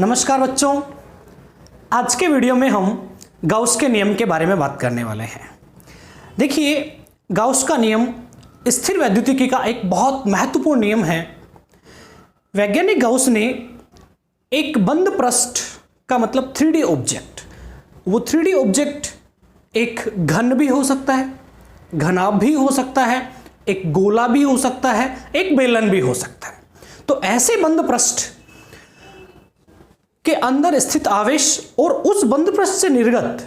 नमस्कार बच्चों, आज के वीडियो में हम गाउस के नियम के बारे में बात करने वाले हैं। देखिए, गाउस का नियम स्थिर वैद्युतिकी का एक बहुत महत्वपूर्ण नियम है। वैज्ञानिक गाउस ने एक बंद पृष्ठ का मतलब 3D ऑब्जेक्ट, वो 3D ऑब्जेक्ट एक घन भी हो सकता है, घनाभ भी हो सकता है, एक गोला भी हो सकता है, एक बेलन भी हो सकता है। तो ऐसे बंद पृष्ठ के अंदर स्थित आवेश और उस बंद पृष्ठ से निर्गत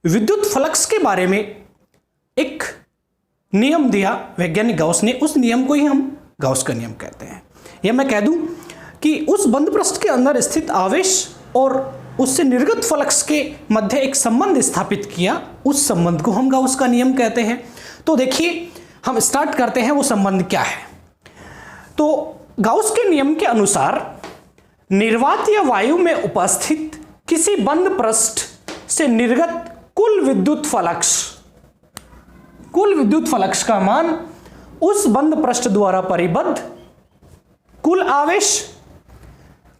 विद्युत फ्लक्स के बारे में एक नियम दिया वैज्ञानिक गाउस ने। उस नियम को ही हम गाउस का नियम कहते हैं। या मैं कह दूं कि उस बंद पृष्ठ के अंदर स्थित आवेश और उससे निर्गत फ्लक्स के मध्य एक संबंध स्थापित किया, उस संबंध को हम गाउस का नियम कहते हैं। तो देखिए, हम स्टार्ट करते हैं वो संबंध क्या है। तो गाउस के नियम के अनुसार निर्वात या वायु में उपस्थित किसी बंद पृष्ठ से निर्गत कुल विद्युत फ्लक्स का मान उस बंद पृष्ठ द्वारा परिबद्ध कुल आवेश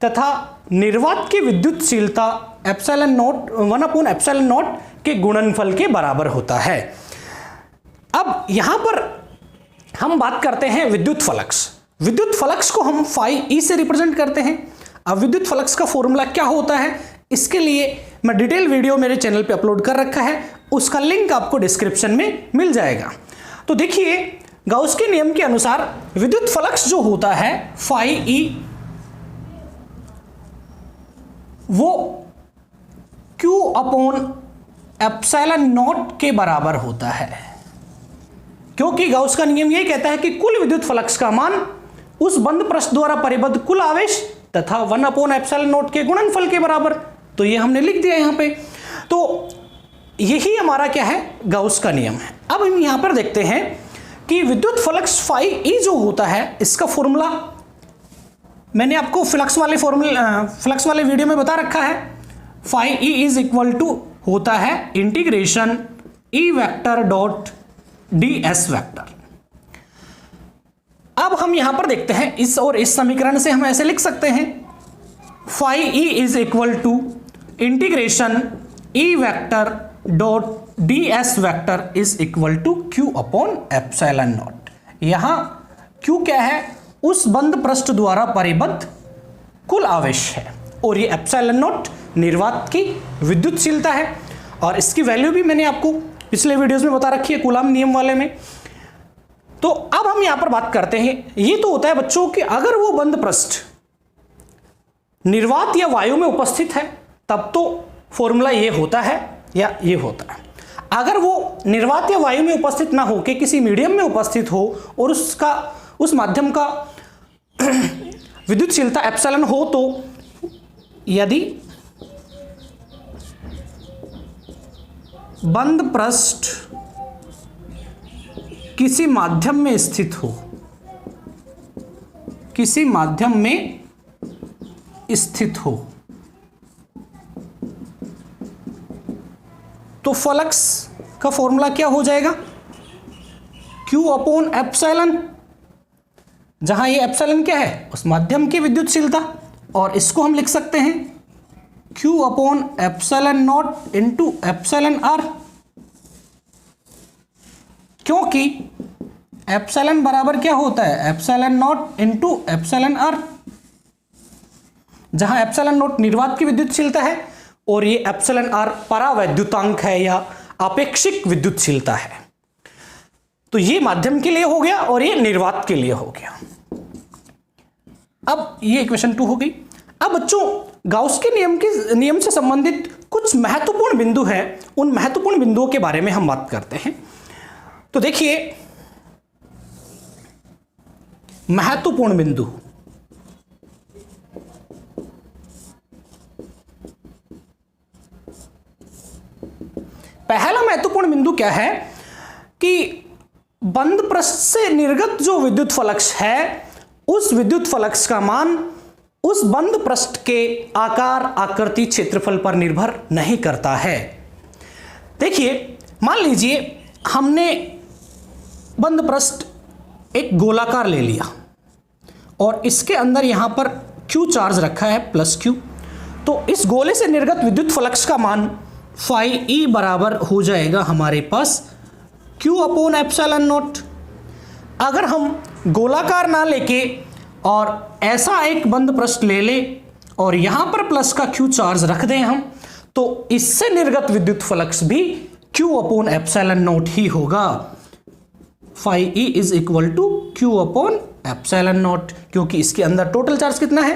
तथा निर्वात की विद्युतशीलता एप्सिलॉन नॉट 1/एप्सिलॉन के गुणनफल के बराबर होता है। अब यहां पर हम बात करते हैं विद्युत फ्लक्स। विद्युत फ्लक्स को हम फाई ई से रिप्रेजेंट करते हैं। अब विद्युत फ्लक्स का फॉर्मूला क्या होता है, इसके लिए मैं डिटेल वीडियो मेरे चैनल पे अपलोड कर रखा है, उसका लिंक आपको डिस्क्रिप्शन में मिल जाएगा। तो देखिए, गाउस के नियम के अनुसार विद्युत फ्लक्स जो होता है फाई ई, वो Q/एप्सिलॉन के बराबर होता है, क्योंकि गाउस का नियम यह कहता है कि कुल विद्युत फ्लक्स का मान उस बंद पृष्ठ द्वारा परिबद्ध कुल आवेश तथा 1/एप्सिलॉन के गुणनफल के बराबर। तो ये हमने लिख दिया यहां पे। तो यही हमारा क्या है, गाउस का नियम है। अब हम यहां पर देखते हैं कि विद्युत फ्लक्स फाई ई जो होता है, इसका फॉर्मूला मैंने आपको फ्लक्स वाले वीडियो में बता रखा है। Phi E is equal to होता है integration E vector dot D S vector. अब हम यहां पर देखते हैं, इस समीकरण से हम ऐसे लिख सकते हैं, phi E is equal to integration E vector dot D S vector is equal to Q/एप्सिलॉन नॉट। यहां Q क्या है, उस बंद पृष्ठ द्वारा परिबद्ध कुल आवेश है, और ये एप्सिलॉन नॉट निर्वात की विद्युतशीलता है, और इसकी वैल्यू भी मैंने आपको पिछले वीडियोस में बता रखी है कूलॉम नियम वाले में। तो अब हम यहां पर बात करते हैं, ये तो होता है बच्चों कि अगर वो बंद पृष्ठ निर्वात या वायु में उपस्थित है तब तो फॉर्मूला ये होता है या ये होता है। अगर वो निर्वात या वायु में उपस्थित ना हो के किसी मीडियम में उपस्थित हो और उस माध्यम का विद्युतशीलता एप्सिलॉन हो, तो यदि बंद पृष्ठ किसी माध्यम में स्थित हो, किसी माध्यम में स्थित हो, तो फ्लक्स का फॉर्मूला क्या हो जाएगा, Q/एप्सिलॉन। जहां ये एप्सिलॉन क्या है, उस माध्यम की विद्युतशीलता, और इसको हम लिख सकते हैं Q/एप्सिलॉन नॉट इंटू एप्सिलॉन आर, क्योंकि एप्सिलॉन बराबर क्या होता है, epsilon naught into epsilon R, जहां एप्सिलॉन नॉट निर्वात की विद्युतशीलता है और ये एप्सिलॉन आर परावैद्युतांक है या आपेक्षिक विद्युतशीलता है। तो ये माध्यम के लिए हो गया और ये निर्वात के लिए हो गया। अब ये इक्वेशन 2 हो गई। अब बच्चों, गाउस के नियम से संबंधित कुछ महत्वपूर्ण बिंदु हैं, उन महत्वपूर्ण बिंदुओं के बारे में हम बात करते हैं। तो देखिए, महत्वपूर्ण बिंदु, पहला महत्वपूर्ण बिंदु क्या है कि बंद पृष्ठ से निर्गत जो विद्युत फ्लक्स है, उस विद्युत फ्लक्स का मान उस बंद पृष्ठ के आकार, आकृति, क्षेत्रफल पर निर्भर नहीं करता है। देखिए, मान लीजिए हमने बंद पृष्ठ एक गोलाकार ले लिया और इसके अंदर यहां पर Q चार्ज रखा है, +Q, तो इस गोले से निर्गत विद्युत फ्लक्स का मान फाई ई बराबर हो जाएगा हमारे पास Q अपॉन एप्सिलॉन नॉट। अगर हम गोलाकार ना लेके और ऐसा एक बंद पृष्ठ ले ले और यहां पर प्लस का Q चार्ज रख दें हम, तो इससे निर्गत विद्युत फ्लक्स भी Q अपॉन एप्सिलॉन नॉट ही होगा। Phi E is equal to Q upon epsilon naught, क्योंकि इसके अंदर टोटल चार्ज कितना है,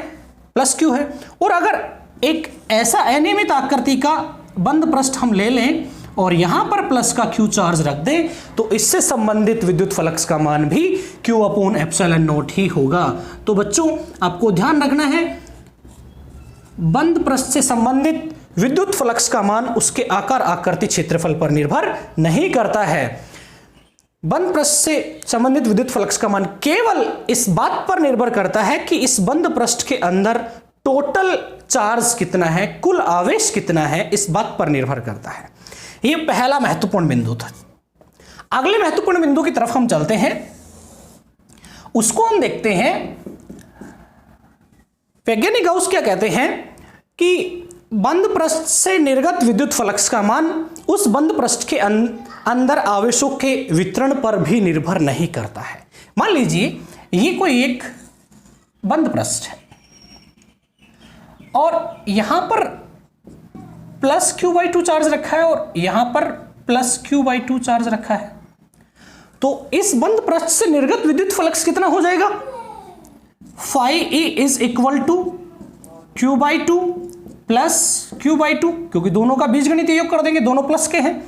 प्लस Q है। और अगर एक ऐसा अनियमित आकृति का बंद पृष्ठ हम ले लें और यहां पर प्लस का Q चार्ज रख दें, तो इससे संबंधित विद्युत फ्लक्स का मान भी Q अपॉन एप्सिलॉन नॉट ही होगा। तो बच्चों आपको ध्यान रखना है, बंद पृष्ठ से संबंधित विद्युत फ्लक्स का मान उसके आकार आकृति क्षेत्रफल पर निर्भर नहीं करता है। बंद पृष्ठ से संबंधित विद्युत फ्लक्स का मान केवल इस बात पर निर्भर करता है कि इस बंद पृष्ठ के अंदर टोटल चार्ज कितना है, कुल आवेश कितना है, इस बात पर निर्भर करता है। यह पहला महत्वपूर्ण बिंदु था। अगले महत्वपूर्ण बिंदु की तरफ हम चलते हैं, उसको हम देखते हैं। वैज्ञानिक गाउस क्या कहते हैं कि बंद पृष्ठ से निर्गत विद्युत फ्लक्स का मान उस बंद पृष्ठ के अंदर आवेशों के वितरण पर भी निर्भर नहीं करता है। मान लीजिए ये कोई एक बंद पृष्ठ है और यहां पर प्लस Q/2 चार्ज रखा है और यहां पर प्लस Q/2 चार्ज रखा है, तो इस बंद पृष्ठ से निर्गत विद्युत फ्लक्स कितना हो जाएगा, phi E is equal to Q/2 plus Q/2, क्योंकि दोनों का बीजगणितीय योग कर देंगे, दोनों प्लस के हैं,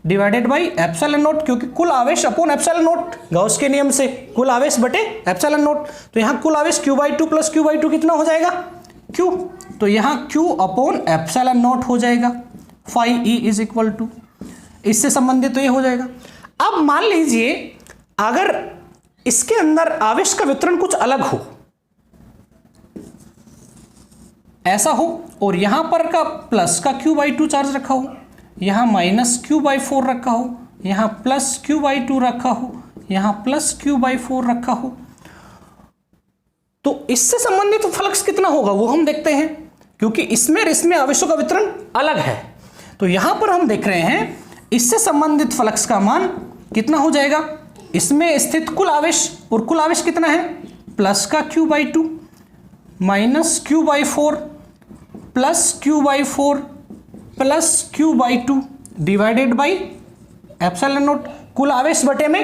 डिवाइडेड बाई एप्सिलॉन नॉट, क्योंकि कुल आवेश अपॉन एप्सिलॉन नॉट, गाउस के नियम से कुल आवेश बटे एप्सिलॉन नॉट। तो यहां कुल आवेश Q/2 प्लस Q/2 कितना हो जाएगा, Q, तो यहां Q अपॉन एप्सिलॉन नॉट हो जाएगा। Phi E is equal to, इससे संबंधित तो ये हो जाएगा। अब मान लीजिए अगर इसके अंदर आवेश का वितरण कुछ अलग हो, ऐसा हो, और यहां पर का प्लस का Q/2 चार्ज रखा हो, यहां माइनस Q/4 रखा हो, यहां प्लस Q/2 रखा हो, यहां प्लस Q/4 रखा हो, तो इससे संबंधित फ्लक्स कितना होगा वो हम देखते हैं, क्योंकि इसमें आवेशों का वितरण अलग है। तो यहां पर हम देख रहे हैं इससे संबंधित फ्लक्स का मान कितना हो जाएगा, इसमें स्थित कुल आवेश, और कुल आवेश कितना है, प्लस का Q/2 minus Q/4 plus Q/4 plus Q/2 divided by epsilon not, कुल आवेश बटे में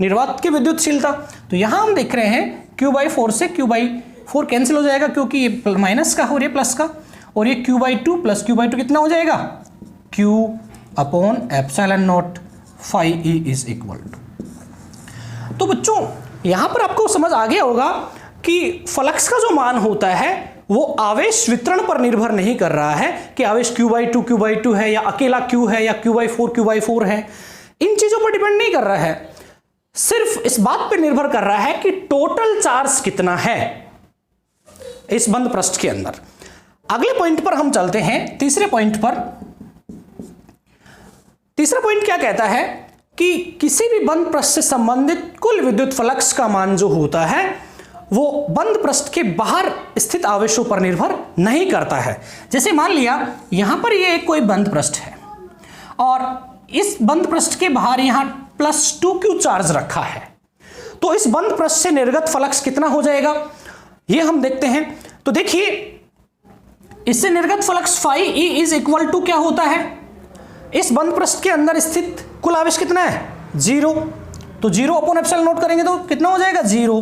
निर्वात की विद्युतशीलता। तो यहां हम देख रहे हैं Q/4 से Q/4 कैंसिल हो जाएगा, क्योंकि ये माइनस का और ये प्लस का, और ये Q/2 प्लस Q/2 कितना हो जाएगा, Q upon epsilon naught phi E is equal to. तो बच्चों यहां पर आपको समझ आ गया होगा कि फ्लक्स का जो मान होता है वो आवेश वितरण पर निर्भर नहीं कर रहा है कि आवेश Q/2 है या अकेला Q है या Q/4 है, इन चीजों पर डिपेंड नहीं कर रहा है, सिर्फ इस बात पर निर्भर कर रहा है कि टोटल चार्ज कितना है इस बंद पृष्ठ के अंदर। अगले पॉइंट पर हम चलते हैं, तीसरे पॉइंट पर। तीसरा पॉइंट क्या कहता है कि किसी भी बंद पृष्ठ से संबंधित कुल विद्युत फ्लक्स का मान जो होता है वो बंद पृष्ठ के बाहर स्थित आवेशों पर निर्भर नहीं करता है। जैसे मान लिया यहां पर ये कोई बंद पृष्ठ है और इस बंद पृष्ठ के बाहर यहां प्लस 2Q चार्ज रखा है, तो इस बंद पृष्ठ से निर्गत फ्लक्स कितना हो जाएगा ये हम देखते हैं। तो देखिए इससे निर्गत flux phi E is equal to क्या होता है, इस बंद पृष्ठ के अंदर स्थित कुल आवेश कितना है, 0, तो 0 अपॉन एप्सिलॉन नॉट करेंगे तो कितना हो जाएगा, 0,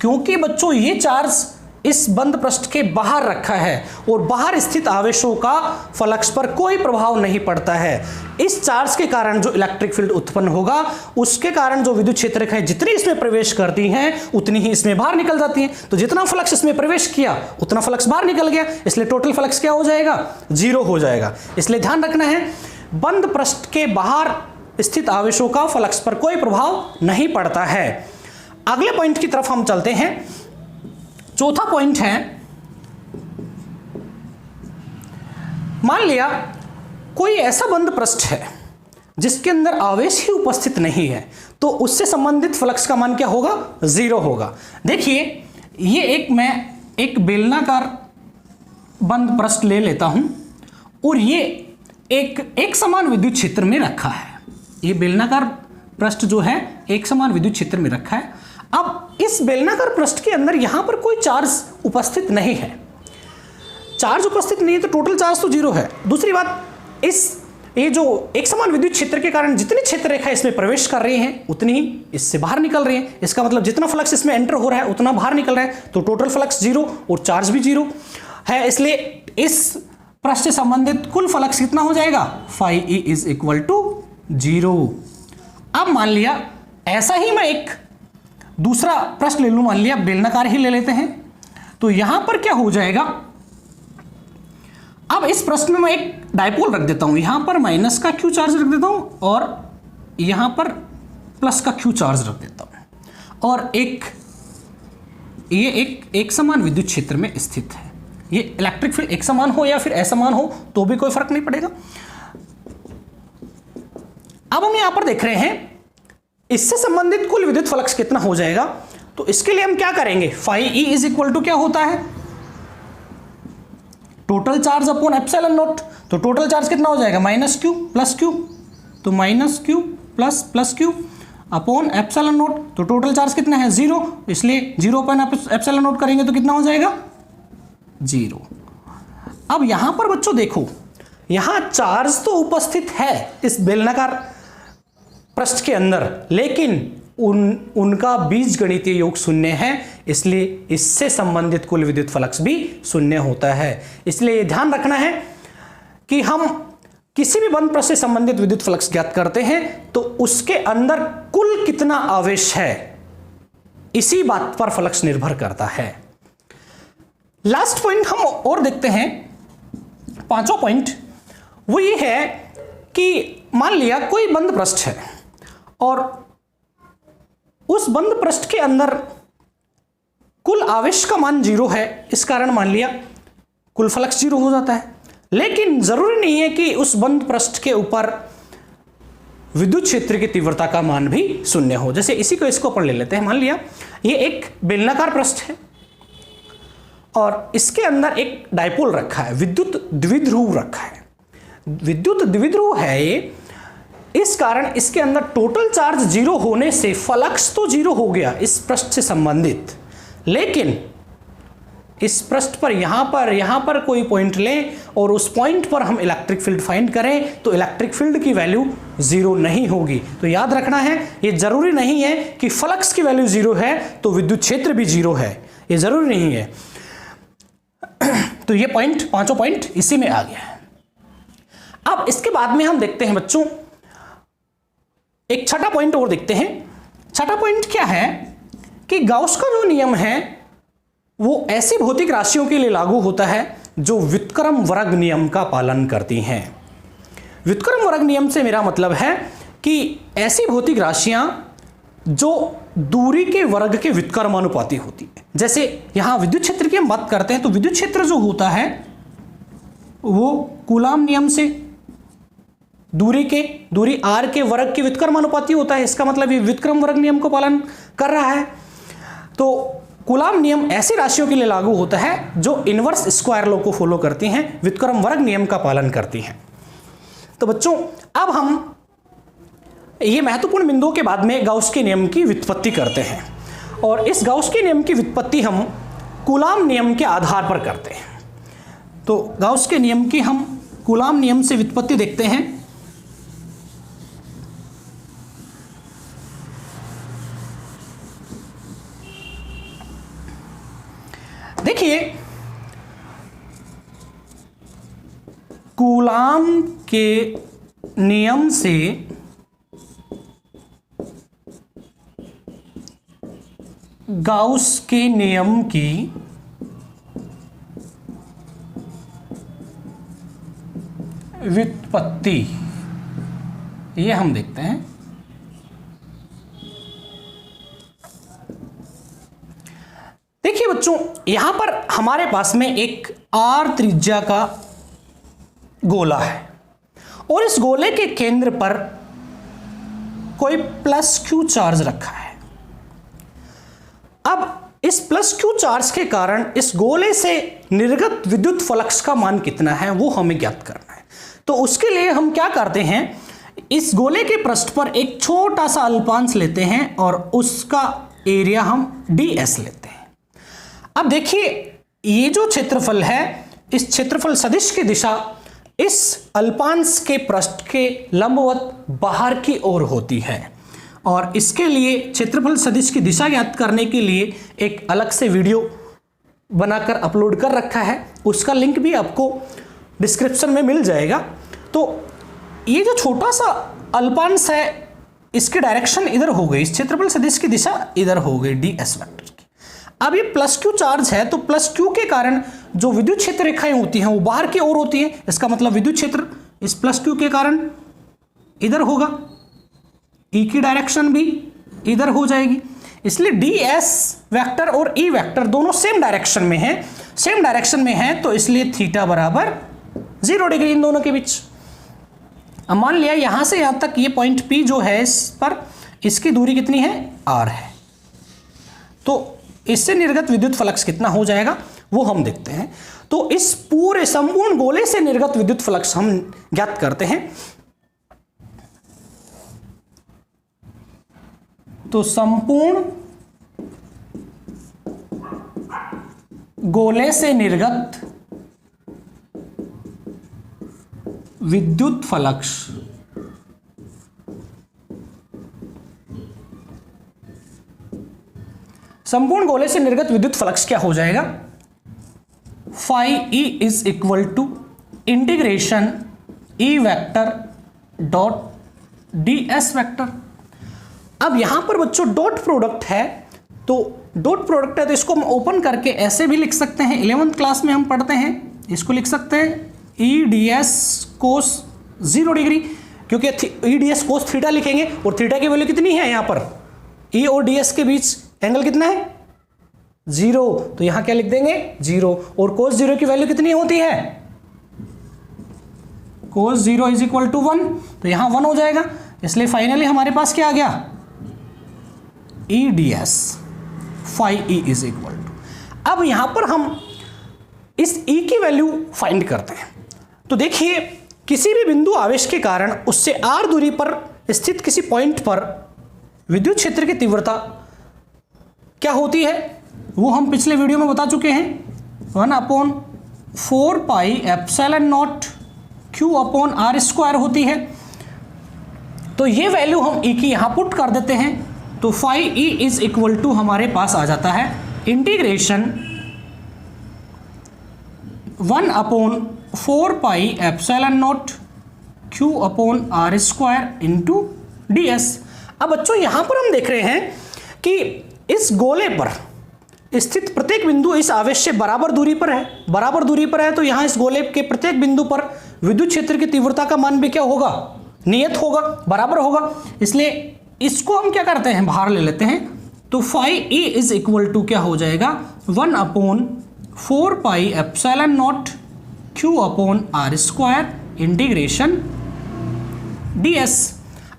क्योंकि बच्चों ये चार्ज इस बंद पृष्ठ के बाहर रखा है और बाहर स्थित आवेशों का फ्लक्स पर कोई प्रभाव नहीं पड़ता है। इस चार्ज के कारण जो इलेक्ट्रिक फील्ड उत्पन्न होगा उसके कारण जो विद्युत क्षेत्र है जितनी इसमें प्रवेश करती हैं उतनी ही इसमें बाहर निकल जाती हैं। तो जितना फ्लक्स इसमें प्रवेश किया उतना फ्लक्स बाहर निकल गया, इसलिए टोटल फ्लक्स क्या हो जाएगा, 0 हो जाएगा। इसलिए ध्यान रखना है बंद पृष्ठ के बाहर स्थित आवेशों का फ्लक्स पर कोई प्रभाव नहीं पड़ता है। अगले पॉइंट की तरफ हम चलते हैं। चौथा पॉइंट है, मान लिया कोई ऐसा बंद पृष्ठ है जिसके अंदर आवेश ही उपस्थित नहीं है, तो उससे संबंधित फ्लक्स का मान क्या होगा, 0 होगा। देखिए ये मैं एक बेलनाकार बंद पृष्ठ ले लेता हूं और ये एक समान विद्युत क्षेत्र में रखा है। ये बेलनाकार पृष्ठ जो है एक समान विद्युत क्षेत्र में रखा है। अब इस बेलनाकार पृष्ठ के अंदर यहां पर कोई चार्ज उपस्थित नहीं है। चार्ज उपस्थित नहीं है तो टोटल चार्ज तो जीरो है। दूसरी बात, ये जो एक समान विद्युत क्षेत्र के कारण जितनी क्षेत्र रेखा इसमें प्रवेश कर रही हैं उतनी ही इससे बाहर निकल रही हैं। इसका मतलब जितना फ्लक्स इसमें एंटर हो रहा है उतना बाहर निकल रहा है, तो टोटल फ्लक्स जीरो और चार्ज भी जीरो है। इसलिए इस पृष्ठ से संबंधित कुल फ्लक्स कितना हो जाएगा, phi E is equal to zero. अब मान लिया ऐसा ही मैं एक दूसरा पृष्ठ ले लूं, मान लिया बेलनाकार ही ले लेते हैं, तो यहां पर क्या हो जाएगा, अब इस प्रश्न में मैं एक डायपोल रख देता हूं, यहां पर माइनस का क्यू चार्ज रख देता हूं और यहां पर प्लस का क्यू चार्ज रख देता हूं, और ये एक समान विद्युत क्षेत्र में स्थित है। ये इलेक्ट्रिक फील्ड एक समान हो या फिर असमान हो तो भी कोई फर्क नहीं पड़ेगा। अब हम यहां पर देख रहे हैं इससे संबंधित कुल विद्युत फ्लक्स कितना हो जाएगा, तो इसके लिए हम क्या करेंगे, phi E is equal to क्या होता है, total charge upon epsilon naught. तो टोटल चार्ज कितना हो जाएगा, माइनस क्यू प्लस क्यू, तो minus Q plus plus Q upon epsilon naught. तो टोटल चार्ज कितना है, जीरो, इसलिए जीरो अपॉन एप्सिलॉन नॉट करेंगे तो कितना हो जाएगा, जीरो। अब यहां पर बच्चों देखो, यहां चार्ज तो उपस्थित है इस बेलनाकार पृष्ठ के अंदर, लेकिन उनका बीजगणितीय योग शून्य है, इसलिए इससे संबंधित कुल विद्युत फ्लक्स भी शून्य होता है। इसलिए ये ध्यान रखना है कि हम किसी भी बंद पृष्ठ से संबंधित विद्युत फ्लक्स ज्ञात करते हैं तो उसके अंदर कुल कितना आवेश है, इसी बात पर फ्लक्स निर्भर करता है। लास्ट पॉइंट हम और देखते हैं, पांचों पॉइंट, वो ये है कि मान लिया कोई बंद पृष्ठ है और उस बंद पृष्ठ के अंदर कुल आवेश का मान जीरो है, इस कारण मान लिया कुल फ्लक्स जीरो हो जाता है। लेकिन जरूरी नहीं है कि उस बंद पृष्ठ के ऊपर विद्युत क्षेत्र की तीव्रता का मान भी शून्य हो। जैसे इसी को इसको ऊपर ले लेते हैं, मान लिया ये एक बेलनाकार पृष्ठ है और इसके अंदर एक डायपोल रखा है, विद्युत द्विध्रुव रखा है। विद्युत द्विध्रुव है ये, इस कारण इसके अंदर टोटल चार्ज जीरो होने से फ्लक्स तो जीरो हो गया इस पृष्ठ से संबंधित, लेकिन इस पृष्ठ पर यहां पर कोई पॉइंट लें और उस पॉइंट पर हम इलेक्ट्रिक फील्ड फाइंड करें तो इलेक्ट्रिक फील्ड की वैल्यू जीरो नहीं होगी। तो याद रखना है, ये जरूरी नहीं है कि फ्लक्स की वैल्यू जीरो है तो विद्युत क्षेत्र भी जीरो है, ये जरूरी नहीं है। तो ये पॉइंट, पांचों पॉइंट इसी में आ गया है। अब इसके बाद में हम देखते हैं बच्चों एक छठा पॉइंट और देखते हैं। छठा पॉइंट क्या है कि गाउस का जो नियम है वो ऐसी भौतिक राशियों के लिए लागू होता है जो व्युत्क्रम वर्ग नियम का पालन करती हैं। व्युत्क्रम वर्ग नियम से मेरा मतलब है कि ऐसी भौतिक राशियां जो दूरी के वर्ग के व्युत्क्रमानुपाती होती है। जैसे यहां विद्युत क्षेत्र की हम बात करते हैं तो विद्युत क्षेत्र जो होता है वो कूलाम नियम से दूरी r के वर्ग के व्युत्क्रमानुपाती होता है। इसका मतलब ये व्युत्क्रम वर्ग नियम को पालन कर रहा है। तो कूलाम नियम ऐसी राशियों के लिए लागू होता है जो इनवर्स स्क्वायर लॉ को फॉलो करती हैं, व्युत्क्रम वर्ग नियम का पालन करती हैं। तो बच्चों अब हम ये महत्वपूर्ण बिंदुओं के बाद में गाउस के नियम की व्युत्पत्ति करते हैं और इस गाउस के नियम की व्युत्पत्ति हम कूलाम नियम के आधार पर करते हैं। तो गाउस के नियम की हम कूलाम नियम से व्युत्पत्ति देखते हैं। देखिए कूलाम के नियम से गाउस के नियम की व्युत्पत्ति ये हम देखते हैं। देखिए बच्चों यहां पर हमारे पास में एक r त्रिज्या का गोला है और इस गोले के केंद्र पर कोई प्लस q चार्ज रखा है। अब इस प्लस क्यू चार्ज के कारण इस गोले से निर्गत विद्युत फ्लक्स का मान कितना है वो हमें ज्ञात करना है। तो उसके लिए हम क्या करते हैं, इस गोले के पृष्ठ पर एक छोटा सा अल्पांश लेते हैं और उसका एरिया हम ds लेते हैं। अब देखिए ये जो क्षेत्रफल है, इस क्षेत्रफल सदिश की दिशा इस अल्पांश के पृष्ठ के लंबवत बाहर की ओर होती है और इसके लिए क्षेत्रफल सदिश की दिशा ज्ञात करने के लिए एक अलग से वीडियो बनाकर अपलोड कर रखा है, उसका लिंक भी आपको डिस्क्रिप्शन में मिल जाएगा। तो ये जो छोटा सा अल्पांश है इसकी डायरेक्शन इधर हो गई, इस क्षेत्रफल सदिश की दिशा इधर हो गई ds वेक्टर की। अब ये प्लस क्यू चार्ज है तो प्लस क्यू के कारण जो विद्युत क्षेत्र रेखाएं होती हैं वो बाहर की ओर होती है, इसका मतलब विद्युत क्षेत्र इस प्लस क्यू के कारण इधर होगा, E की डायरेक्शन भी इधर हो जाएगी, इसलिए ds वेक्टर और E वेक्टर दोनों सेम डायरेक्शन में है, सेम डायरेक्शन में है तो इसलिए थीटा बराबर 0 डिग्री इन दोनों के बीच। अब मान लिया यहां से यहां तक ये पॉइंट P जो है इस पर इसकी दूरी कितनी है r है, तो इससे निर्गत विद्युत फ्लक्स कितना हो जाएगा वो हम देखते हैं। तो इस पूरे संपूर्ण गोले से निर्गत विद्युत फ्लक्स हम ज्ञात करते हैं। तो संपूर्ण गोले से निर्गत विद्युत फ्लक्स संपूर्ण गोले से निर्गत विद्युत फ्लक्स क्या हो जाएगा, phi E is equal to integration E vector dot ds vector. अब यहां पर बच्चों डॉट प्रोडक्ट है, तो डॉट प्रोडक्ट है तो इसको हम ओपन करके ऐसे भी लिख सकते हैं, 11th क्लास में हम पढ़ते हैं, इसको लिख सकते हैं ई ds कोस 0 डिग्री, क्योंकि ई ds कोस थीटा लिखेंगे और थीटा की वैल्यू कितनी है यहां पर, ई और ds के बीच एंगल कितना है 0, तो यहां क्या लिख देंगे 0, और कोस 0 की वैल्यू कितनी होती है, कोस 0 इज इक्वल टू 1, तो यहां 1 हो जाएगा, इसलिए फाइनली हमारे पास क्या आ गया E ds phi E is equal to. अब यहां पर हम इस E की वैल्यू फाइंड करते हैं। तो देखिए किसी भी बिंदु आवेश के कारण उससे r दूरी पर स्थित किसी पॉइंट पर विद्युत क्षेत्र की तीव्रता क्या होती है वो हम पिछले वीडियो में बता चुके हैं, 1/4 pi epsilon naught q upon r square होती है। तो ये वैल्यु हम E की यहां पुट कर देते हैं, तो phi E is equal to हमारे पास आ जाता है integration 1/4 pi epsilon naught q upon r square into ds। अब बच्चों यहां पर हम देख रहे हैं कि इस गोले पर स्थित प्रत्येक बिंदु इस आवेश से बराबर दूरी पर है, बराबर दूरी पर है, तो यहां इस गोले के प्रत्येक बिंदु पर विद्युत क्षेत्र की तीव्रता का मान भी क्या होगा, नियत होगा, बराबर होगा, इसलिए इसको हम क्या करते हैं बाहर ले लेते हैं। तो phi E is equal to क्या हो जाएगा 1/4 pi epsilon naught q upon r square integration ds।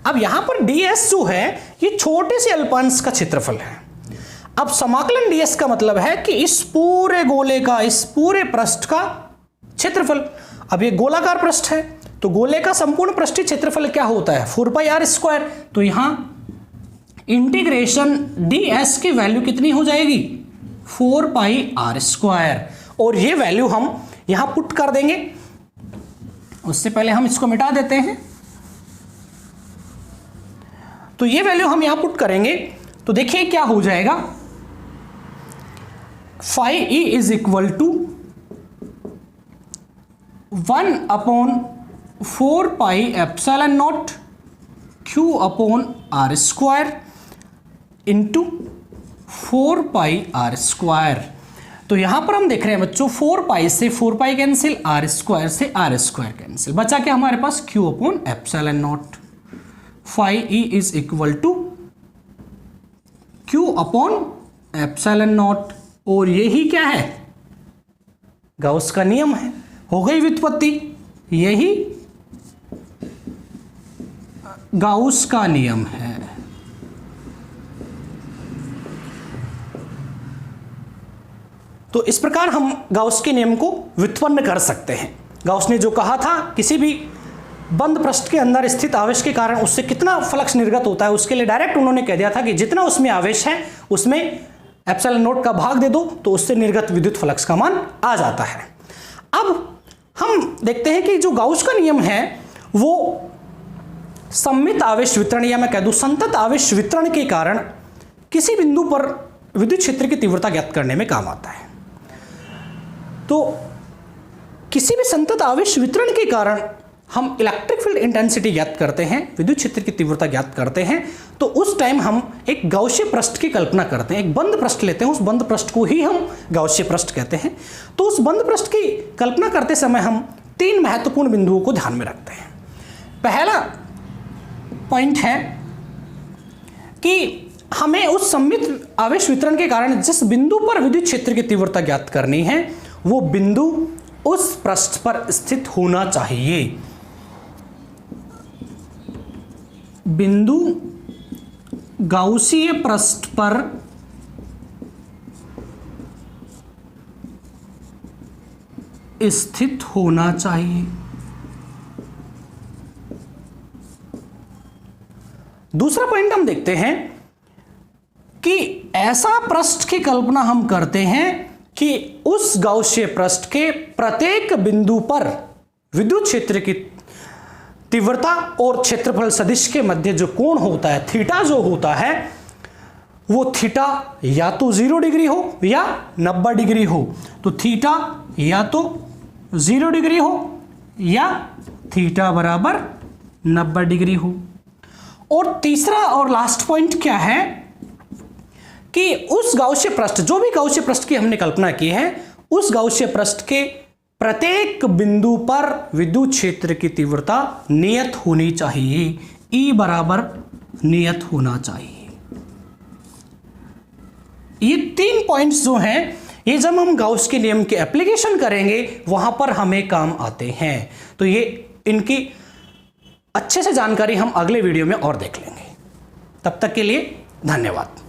अब यहां पर ds जो है ये छोटे से अल्पांश का क्षेत्रफल है। अब समाकलन ds का मतलब है कि इस पूरे गोले का, इस पूरे पृष्ठ का क्षेत्रफल। अब ये गोलाकार पृष्ठ है तो गोले का संपूर्ण पृष्ठीय क्षेत्रफल क्या होता है 4 पाई r स्क्वायर, तो यहां इंटीग्रेशन ds की वैल्यू कितनी हो जाएगी 4 पाई r स्क्वायर, और ये वैल्यू हम यहां पुट कर देंगे। उससे पहले हम इसको मिटा देते हैं, तो ये वैल्यू हम यहां पुट करेंगे तो देखिए क्या हो जाएगा, phi E is equal to 1/4 pi epsilon naught q upon r square into 4 pi r square. तो यहां पर हम देख रहे हैं बच्चों 4 पाई से 4 पाई कैंसिल, r स्क्वायर से r स्क्वायर कैंसिल, बचा क्या हमारे पास q upon epsilon naught. Phi E is equal to q upon epsilon naught, और यही क्या है गाउस का नियम है, हो गई व्युत्पत्ति, यही गाउस का नियम है। तो इस प्रकार हम गाउस के नियम को व्युत्पन्न कर सकते हैं। गाउस ने जो कहा था कि भी बंद पृष्ठ के अंदर स्थित आवेश के कारण उससे कितना फ्लक्स निर्गत होता है, उसके लिए डायरेक्ट उन्होंने कह दिया था कि जितना उसमें आवेश है उसमें एप्सिलॉन नॉट का भाग दे दो तो उससे निर्गत विद्युत फ्लक्स का मान आ जाता है। अब हम देखते हैं कि जो गाउस का नियम है वो सममित आवेश वितरण या मैं कह दूं संतत आवेश वितरण के कारण किसी बिंदु पर विद्युत क्षेत्र की तीव्रता ज्ञात करने में काम आता है। तो किसी भी संतत आवेश वितरण के कारण हम इलेक्ट्रिक फील्ड इंटेंसिटी ज्ञात करते हैं, विद्युत क्षेत्र की तीव्रता ज्ञात करते हैं, तो उस टाइम हम एक गाउसीय पृष्ठ की कल्पना करते हैं, एक बंद पृष्ठ लेते हैं, उस बंद पृष्ठ को ही हम गाउसीय पृष्ठ कहते हैं। तो उस बंद पृष्ठ की कल्पना करते समय हम 3 महत्वपूर्ण बिंदुओं को ध्यान में रखते हैं। पहला पॉइंट है कि हमें उस सममित आवेश वितरण के कारण जिस बिंदु पर विद्युत क्षेत्र की तीव्रता ज्ञात करनी है वो बिंदु उस पृष्ठ पर स्थित होना चाहिए। बिंदु गाउसीय पृष्ठ पर स्थित होना चाहिए। दूसरा पॉइंट हम देखते हैं कि ऐसा पृष्ठ की कल्पना हम करते हैं कि उस गाउसीय पृष्ठ के प्रत्येक बिंदु पर विद्युत क्षेत्र की तीव्रता और क्षेत्रफल सदिश के मध्य जो कोण होता है थीटा जो होता है वो थीटा या तो 0 डिग्री हो या 90 डिग्री हो। तो थीटा या तो 0 डिग्री हो या थीटा बराबर 90 डिग्री हो। और तीसरा और लास्ट पॉइंट क्या है कि उस गाउसीय पृष्ठ, जो भी गाउसीय पृष्ठ की हमने कल्पना की है, उस गाउसीय पृष्ठ के प्रत्येक बिंदु पर विद्युत क्षेत्र की तीव्रता नियत होनी चाहिए, E बराबर नियत होना चाहिए। ये 3 पॉइंट्स जो हैं ये जब हम गाउस के नियम के एप्लीकेशन करेंगे वहां पर हमें काम आते हैं। तो ये इनकी अच्छे से जानकारी हम अगले वीडियो में और देख लेंगे। तब तक के लिए धन्यवाद।